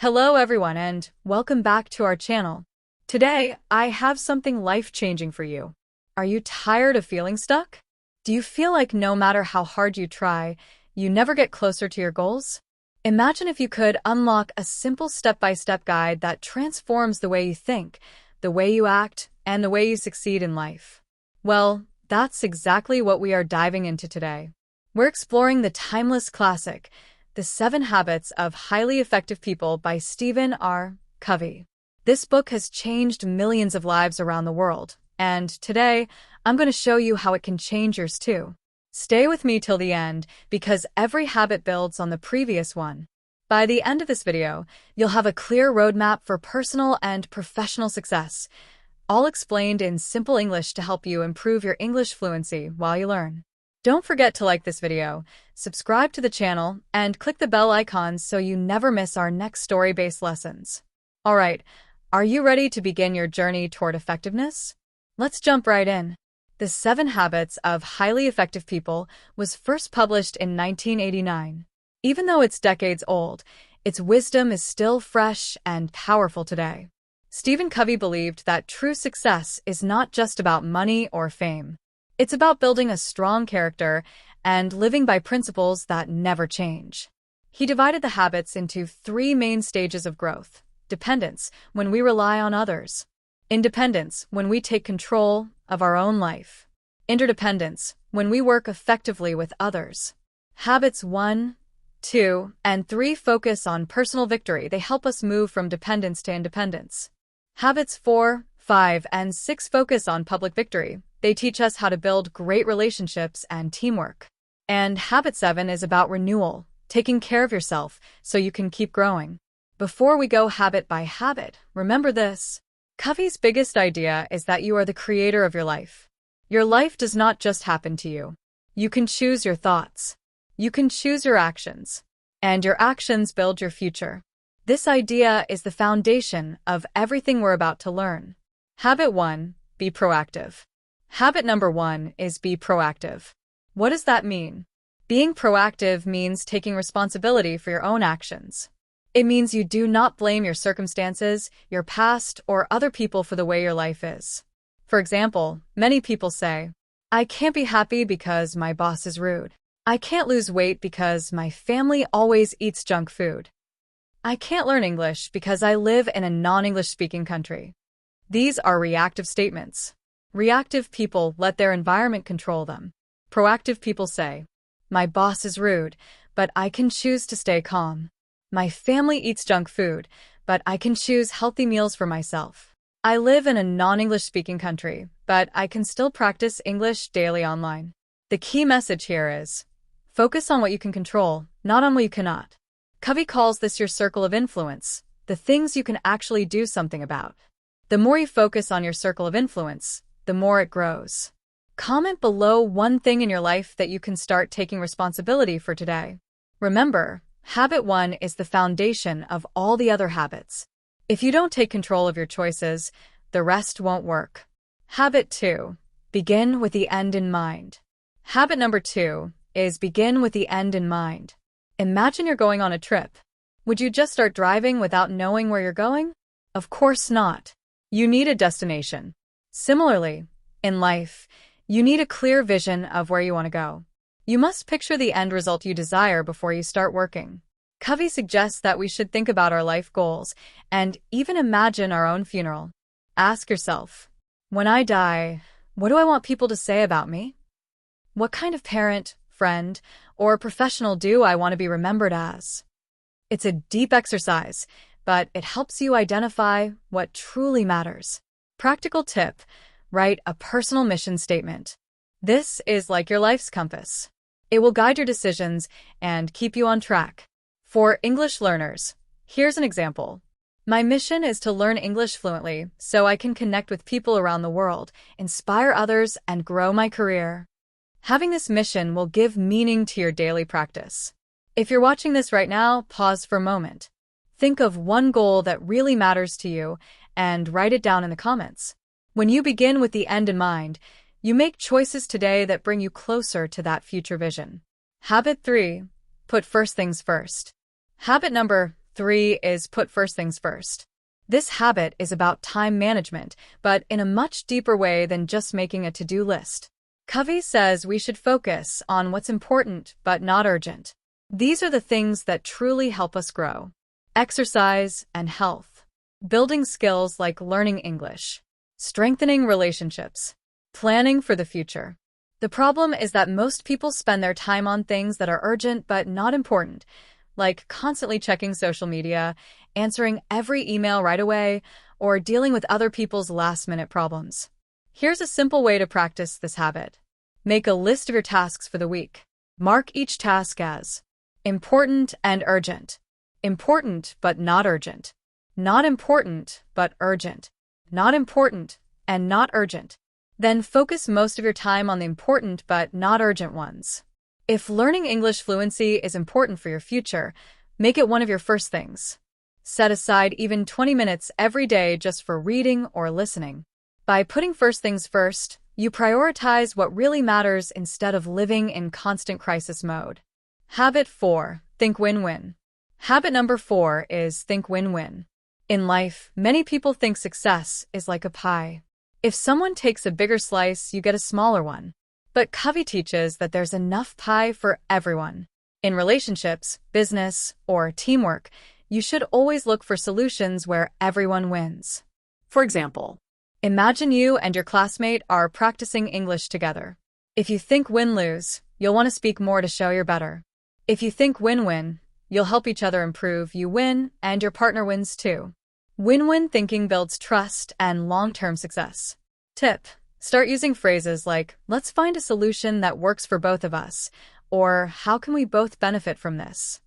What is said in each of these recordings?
Hello everyone and welcome back to our channel. Today, I have something life-changing for you. Are you tired of feeling stuck? Do you feel like no matter how hard you try, you never get closer to your goals? Imagine if you could unlock a simple step-by-step guide that transforms the way you think, the way you act, and the way you succeed in life. Well, that's exactly what we are diving into today. We're exploring the timeless classic, The 7 Habits of Highly Effective People by Stephen R. Covey. This book has changed millions of lives around the world, and today, I'm going to show you how it can change yours too. Stay with me till the end, because every habit builds on the previous one. By the end of this video, you'll have a clear roadmap for personal and professional success, all explained in simple English to help you improve your English fluency while you learn. Don't forget to like this video, subscribe to the channel, and click the bell icon so you never miss our next story-based lessons. Alright, are you ready to begin your journey toward effectiveness? Let's jump right in. The 7 Habits of Highly Effective People was first published in 1989. Even though it's decades old, its wisdom is still fresh and powerful today. Stephen Covey believed that true success is not just about money or fame. It's about building a strong character and living by principles that never change. He divided the habits into 3 main stages of growth. Dependence, when we rely on others. Independence, when we take control of our own life. Interdependence, when we work effectively with others. Habits 1, 2, and 3 focus on personal victory. They help us move from dependence to independence. Habits 4, 5, and 6 focus on public victory. They teach us how to build great relationships and teamwork. And habit 7 is about renewal, taking care of yourself so you can keep growing. Before we go habit by habit, remember this. Covey's biggest idea is that you are the creator of your life. Your life does not just happen to you. You can choose your thoughts. You can choose your actions. And your actions build your future. This idea is the foundation of everything we're about to learn. Habit 1, be proactive. Habit number 1 is be proactive. What does that mean? Being proactive means taking responsibility for your own actions. It means you do not blame your circumstances, your past, or other people for the way your life is. For example, many people say, I can't be happy because my boss is rude. I can't lose weight because my family always eats junk food. I can't learn English because I live in a non-English speaking country. These are reactive statements. Reactive people let their environment control them. Proactive people say, my boss is rude, but I can choose to stay calm. My family eats junk food, but I can choose healthy meals for myself. I live in a non-English speaking country, but I can still practice English daily online. The key message here is, focus on what you can control, not on what you cannot. Covey calls this your circle of influence, the things you can actually do something about. The more you focus on your circle of influence, the more it grows. Comment below one thing in your life that you can start taking responsibility for today. Remember, habit 1 is the foundation of all the other habits. If you don't take control of your choices, the rest won't work. Habit 2, begin with the end in mind. Habit number 2 is begin with the end in mind. Imagine you're going on a trip. Would you just start driving without knowing where you're going? Of course not. You need a destination. Similarly, in life, you need a clear vision of where you want to go. You must picture the end result you desire before you start working. Covey suggests that we should think about our life goals and even imagine our own funeral. Ask yourself, when I die, what do I want people to say about me? What kind of parent, friend, or professional do I want to be remembered as? It's a deep exercise, but it helps you identify what truly matters. Practical tip, write a personal mission statement. This is like your life's compass. It will guide your decisions and keep you on track. For English learners, here's an example. My mission is to learn English fluently so I can connect with people around the world, inspire others, and grow my career. Having this mission will give meaning to your daily practice. If you're watching this right now, pause for a moment. Think of one goal that really matters to you and write it down in the comments. When you begin with the end in mind, you make choices today that bring you closer to that future vision. Habit 3, put first things first. Habit number 3 is put first things first. This habit is about time management, but in a much deeper way than just making a to-do list. Covey says we should focus on what's important but not urgent. These are the things that truly help us grow. Exercise and health. Building skills like learning English. Strengthening relationships. Planning for the future. The problem is that most people spend their time on things that are urgent but not important, like constantly checking social media, answering every email right away, or dealing with other people's last-minute problems. Here's a simple way to practice this habit. Make a list of your tasks for the week. Mark each task as important and urgent. Important but not urgent. Not important but urgent. Not important and not urgent. Then focus most of your time on the important but not urgent ones. If learning English fluency is important for your future, make it one of your first things. Set aside even 20 minutes every day just for reading or listening. By putting first things first, you prioritize what really matters instead of living in constant crisis mode. Habit 4. Think win-win. Habit number 4 is think win-win. In life, many people think success is like a pie. If someone takes a bigger slice, you get a smaller one. But Covey teaches that there's enough pie for everyone. In relationships, business, or teamwork, you should always look for solutions where everyone wins. For example, imagine you and your classmate are practicing English together. If you think win-lose, you'll want to speak more to show you're better. If you think win-win, you'll help each other improve, you win, and your partner wins too. Win-win thinking builds trust and long-term success. Tip: start using phrases like, let's find a solution that works for both of us, or how can we both benefit from this?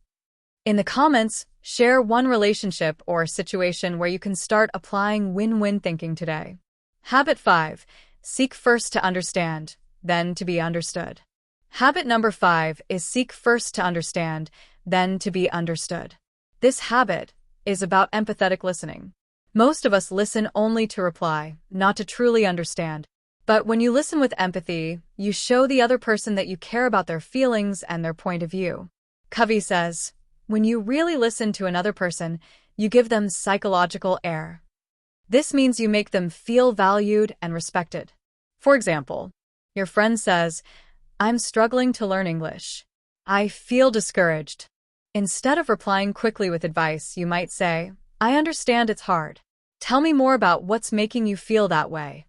In the comments, share one relationship or situation where you can start applying win-win thinking today. Habit 5. Seek first to understand, then to be understood. Habit number 5 is seek first to understand, then to be understood. This habit is about empathetic listening. Most of us listen only to reply, not to truly understand. But when you listen with empathy, you show the other person that you care about their feelings and their point of view. Covey says, when you really listen to another person, you give them psychological air. This means you make them feel valued and respected. For example, your friend says, I'm struggling to learn English. I feel discouraged. Instead of replying quickly with advice, you might say, I understand it's hard. Tell me more about what's making you feel that way.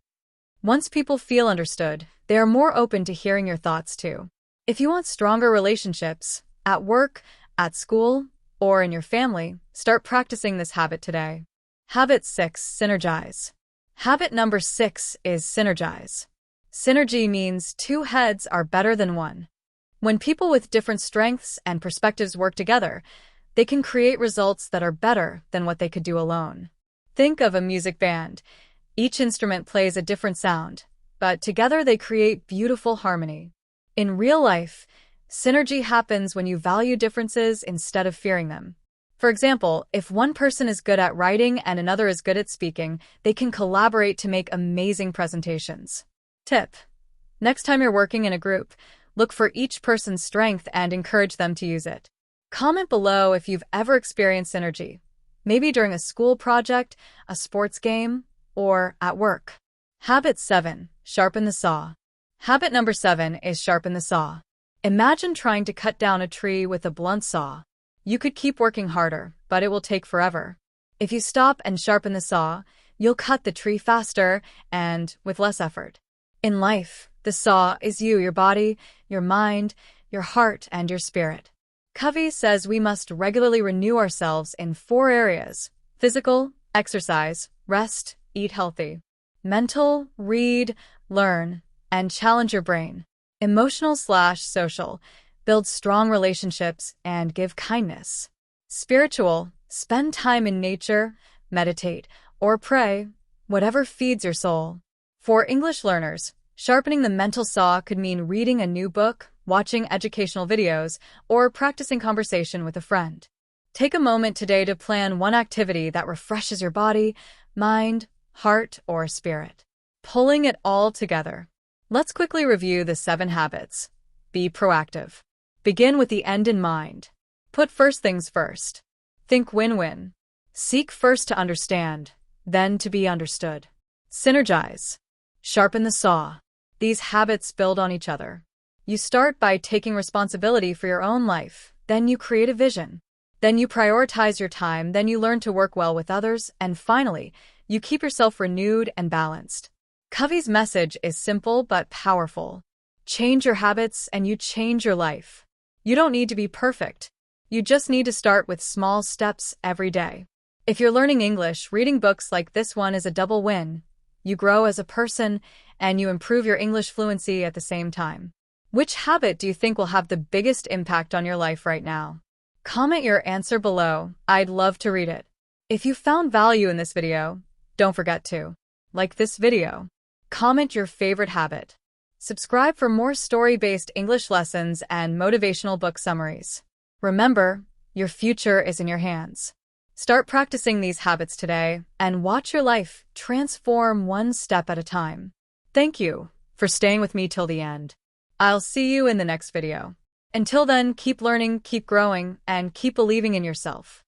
Once people feel understood, they are more open to hearing your thoughts too. If you want stronger relationships, at work, at school, or in your family, start practicing this habit today. Habit 6. Synergize. Habit number 6 is synergize. Synergy means two heads are better than one. When people with different strengths and perspectives work together, they can create results that are better than what they could do alone. Think of a music band. Each instrument plays a different sound, but together they create beautiful harmony. In real life, synergy happens when you value differences instead of fearing them. For example, if one person is good at writing and another is good at speaking, they can collaborate to make amazing presentations. Tip: next time you're working in a group, look for each person's strength and encourage them to use it. Comment below if you've ever experienced synergy, maybe during a school project, a sports game, or at work. Habit 7. Sharpen the saw. Habit number 7 is sharpen the saw. Imagine trying to cut down a tree with a blunt saw. You could keep working harder, but it will take forever. If you stop and sharpen the saw, you'll cut the tree faster and with less effort. In life, the saw is you, your body, your mind, your heart, and your spirit. Covey says we must regularly renew ourselves in 4 areas: physical, exercise, rest, eat healthy; mental, read, learn, and challenge your brain; emotional/social, build strong relationships and give kindness; spiritual, spend time in nature, meditate, or pray, whatever feeds your soul. For English learners, sharpening the mental saw could mean reading a new book, watching educational videos, or practicing conversation with a friend. Take a moment today to plan one activity that refreshes your body, mind, heart, or spirit. Pulling it all together. Let's quickly review the 7 habits. Be proactive. Begin with the end in mind. Put first things first. Think win-win. Seek first to understand, then to be understood. Synergize. Sharpen the saw. These habits build on each other. You start by taking responsibility for your own life, then you create a vision. Then you prioritize your time, then you learn to work well with others, and finally, you keep yourself renewed and balanced. Covey's message is simple but powerful. Change your habits and you change your life. You don't need to be perfect. You just need to start with small steps every day. If you're learning English, reading books like this one is a double win. You grow as a person and you improve your English fluency at the same time. Which habit do you think will have the biggest impact on your life right now? Comment your answer below. I'd love to read it. If you found value in this video, don't forget to like this video. Comment your favorite habit. Subscribe for more story-based English lessons and motivational book summaries. Remember, your future is in your hands. Start practicing these habits today and watch your life transform one step at a time. Thank you for staying with me till the end. I'll see you in the next video. Until then, keep learning, keep growing, and keep believing in yourself.